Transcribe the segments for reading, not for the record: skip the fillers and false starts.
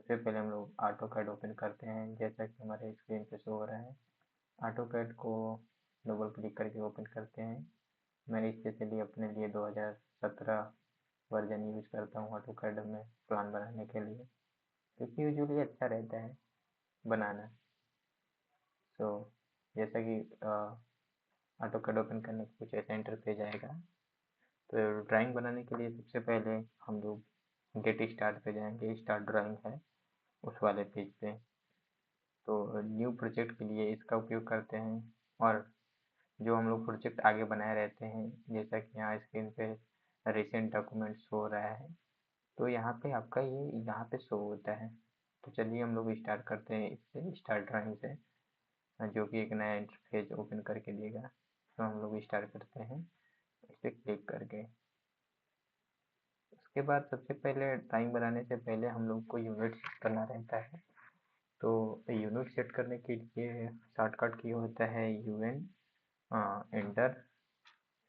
सबसे पहले हम लोग ऑटो कैड ओपन करते हैं, जैसा कि हमारे स्क्रीन पे शो हो रहा है। ऑटो कैड को डबल क्लिक करके ओपन करते हैं। मैं स्पेशली अपने लिए 2017 वर्जन यूज करता हूँ ऑटो कैड में प्लान बनाने के लिए, क्योंकि यूजुअली अच्छा रहता है बनाना। सो जैसा कि ऑटो कैड ओपन करने के कुछ ऐसा इंटरफेस आएगा। तो ड्राइंग बनाने के लिए सबसे पहले हम लोग गेट स्टार्ट पे जाएंगे, स्टार्ट ड्राइंग है उस वाले पेज पे। तो न्यू प्रोजेक्ट के लिए इसका उपयोग करते हैं, और जो हम लोग प्रोजेक्ट आगे बनाए रहते हैं, जैसा कि यहाँ स्क्रीन पे रिसेंट डॉक्यूमेंट शो हो रहा है, तो यहाँ पे आपका ये यहाँ पे शो होता है। तो चलिए हम लोग स्टार्ट करते हैं इससे, स्टार्ट ड्राइंग से, जो कि एक नया इंटरफेस ओपन करके देगा। तो हम लोग स्टार्ट करते हैं इसे क्लिक करके। उसके बाद सबसे पहले ड्राइंग बनाने से पहले हम लोग को यूनिट सेट करना रहता है। तो यूनिट सेट करने के लिए शॉर्टकट की होता है UN एंटर।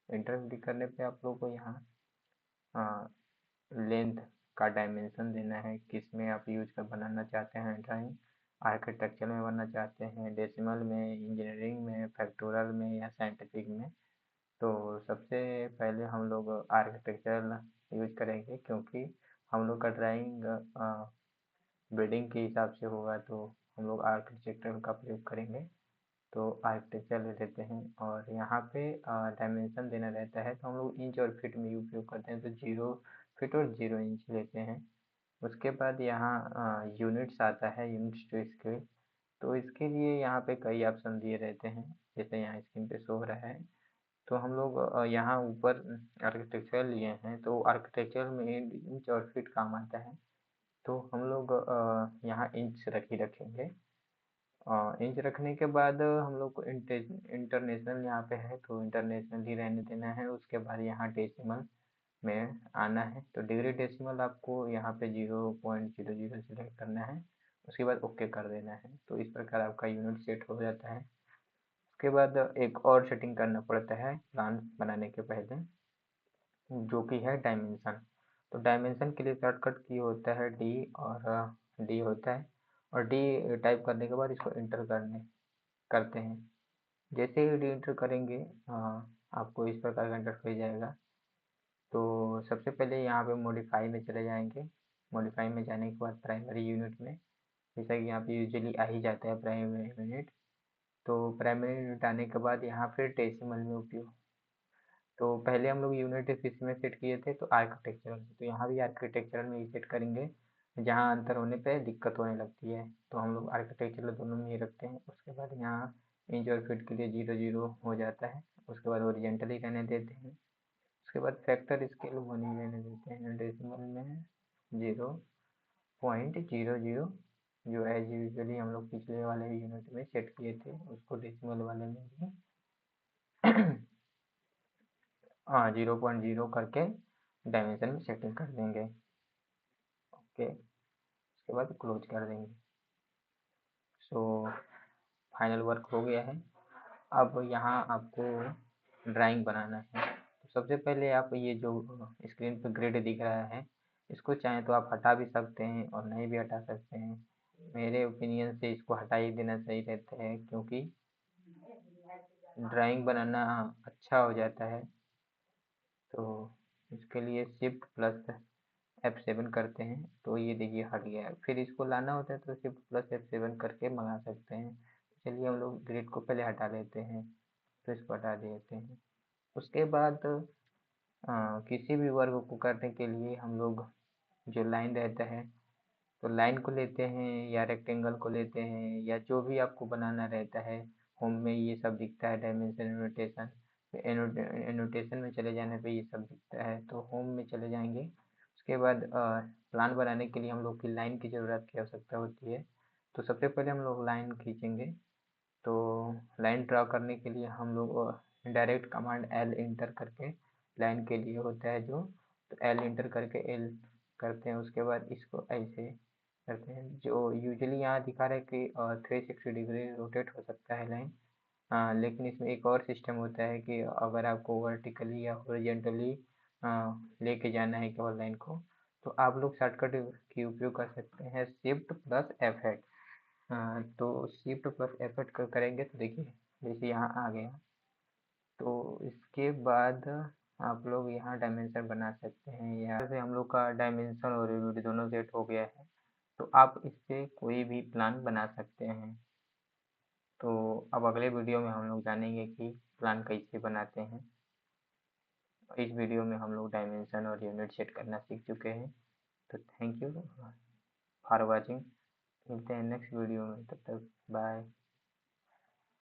एंटर क्लिक करने पे आप लोग को यहाँ लेंथ का डायमेंशन देना है, किस में आप यूज कर बनाना चाहते हैं ड्राइंग। आर्किटेक्चर में बनना चाहते हैं, डेसिमल में, इंजीनियरिंग में, फैक्टोरियल में या साइंटिफिक में। तो सबसे पहले हम लोग आर्किटेक्चरल यूज करेंगे, क्योंकि हम लोग का ड्राइंग बिल्डिंग के हिसाब से होगा, तो हम लोग आर्किटेक्चरल का प्रयोग करेंगे। तो आर्किटेक्चर ले लेते हैं, और यहाँ पे डायमेंशन देना रहता है, तो हम लोग इंच और फीट में उपयोग करते हैं। तो 0 फीट और 0 इंच लेते हैं। उसके बाद यहाँ यूनिट्स आता है, यूनिट्स टू स्केल। तो इसके लिए यहाँ पे कई ऑप्शन दिए रहते हैं, जैसे यहाँ स्क्रीन पे शो हो रहा है। तो हम लोग यहाँ ऊपर आर्किटेक्चर लिए हैं, तो आर्किटेक्चर में इंच और फीट काम आता है। तो हम लोग यहाँ इंच रखेंगे। इंच रखने के बाद हम लोग को इंटरनेशनल यहाँ पे है, तो इंटरनेशनल ही रहने देना है। उसके बाद यहाँ डेसिमल में आना है, तो डिग्री डेसिमल आपको यहाँ पे 0.00 सेलेक्ट करना है। उसके बाद ओके कर देना है। तो इस प्रकार आपका यूनिट सेट हो जाता है। उसके बाद एक और सेटिंग करना पड़ता है प्लान बनाने के पहले, जो कि है डायमेंशन। तो डायमेंशन के लिए शॉर्टकट की होता है D, और D होता है, और D टाइप करने के बाद इसको इंटर करते हैं। जैसे ही डी इंटर करेंगे आपको इस प्रकार का इंटरफेस आएगा। तो सबसे पहले यहाँ पे मॉडिफाई में चले जाएंगे। मॉडिफाई में जाने के बाद प्राइमरी यूनिट में, जैसा कि यहाँ पे यूजुअली आ ही जाता है प्राइमरी यूनिट। तो प्राइमरी यूनिट आने के बाद यहाँ फिर डेसिमल में उपयोग। तो पहले हम लोग यूनिट किस में सेट किए थे, तो आर्किटेक्चरल। तो यहाँ भी आर्किटेक्चरल में ही सेट करेंगे, जहाँ अंतर होने पे दिक्कत होने लगती है। तो हम लोग आर्किटेक्चरल दोनों में ही रखते हैं। उसके बाद यहाँ इंच और फीट के लिए 0 0 हो जाता है। उसके बाद ओरिजेंटली रहने देते हैं। उसके बाद फैक्टर स्केल वो नहीं रहने देते हैं। डेसिमल में 0.00, जो एज यूजली हम लोग पिछले वाले यूनिट में सेट किए थे, उसको डेसिमल वाले में भी 0.0 करके डायमेंशन में सेटिंग कर देंगे। ओके, उसके बाद क्लोज कर देंगे। सो फाइनल वर्क हो गया है। अब यहाँ आपको ड्राइंग बनाना है। तो सबसे पहले आप ये जो स्क्रीन पर ग्रिड दिख रहा है, इसको चाहें तो आप हटा भी सकते हैं और नहीं भी हटा सकते हैं। मेरे ओपिनियन से इसको हटा ही देना सही रहता है, क्योंकि ड्राइंग बनाना अच्छा हो जाता है। तो इसके लिए शिफ्ट प्लस F7 करते हैं, तो ये देखिए हट गया है। फिर इसको लाना होता है तो शिफ्ट प्लस F7 करके मंगा सकते हैं। चलिए हम लोग ग्रिड को पहले हटा लेते हैं, तो इसको हटा देते हैं। उसके बाद किसी भी वर्ग को करने के लिए हम लोग जो लाइन रहता है, तो लाइन को लेते हैं या रेक्टेंगल को लेते हैं, या जो भी आपको बनाना रहता है। होम में ये सब दिखता है, डायमेंशन, एनोटेशन। एनोटेशन में चले जाने पे ये सब दिखता है, तो होम में चले जाएंगे। उसके बाद प्लान बनाने के लिए हम लोग की लाइन की ज़रूरत की आवश्यकता होती है। तो सबसे पहले हम लोग लाइन खींचेंगे। तो लाइन ड्रा करने के लिए हम लोग डायरेक्ट कमांड L इंटर करके, लाइन के लिए होता है जो, तो L इंटर करके L करते हैं। उसके बाद इसको ऐसे करते हैं। जो यूजुअली यहाँ दिखा रहा है कि 360 डिग्री रोटेट हो सकता है लाइन, लेकिन इसमें एक और सिस्टम होता है कि अगर आपको वर्टिकली या हॉरिजॉन्टली लेके जाना है केवल लाइन को, तो आप लोग शॉर्टकट की उपयोग कर सकते हैं शिफ्ट प्लस F8। तो शिफ्ट प्लस F8 करेंगे तो देखिए जैसे यहाँ आ गया, तो इसके बाद आप लोग यहाँ डायमेंशन बना सकते हैं। यहाँ से हम लोग का डायमेंशन और यूनिट दोनों सेट हो गया है, तो आप इससे कोई भी प्लान बना सकते हैं। तो अब अगले वीडियो में हम लोग जानेंगे कि प्लान कैसे बनाते हैं। इस वीडियो में हम लोग डायमेंशन और यूनिट सेट करना सीख चुके हैं। तो थैंक यू फॉर वॉचिंग। मिलते हैं नेक्स्ट वीडियो में, तब तक बाय।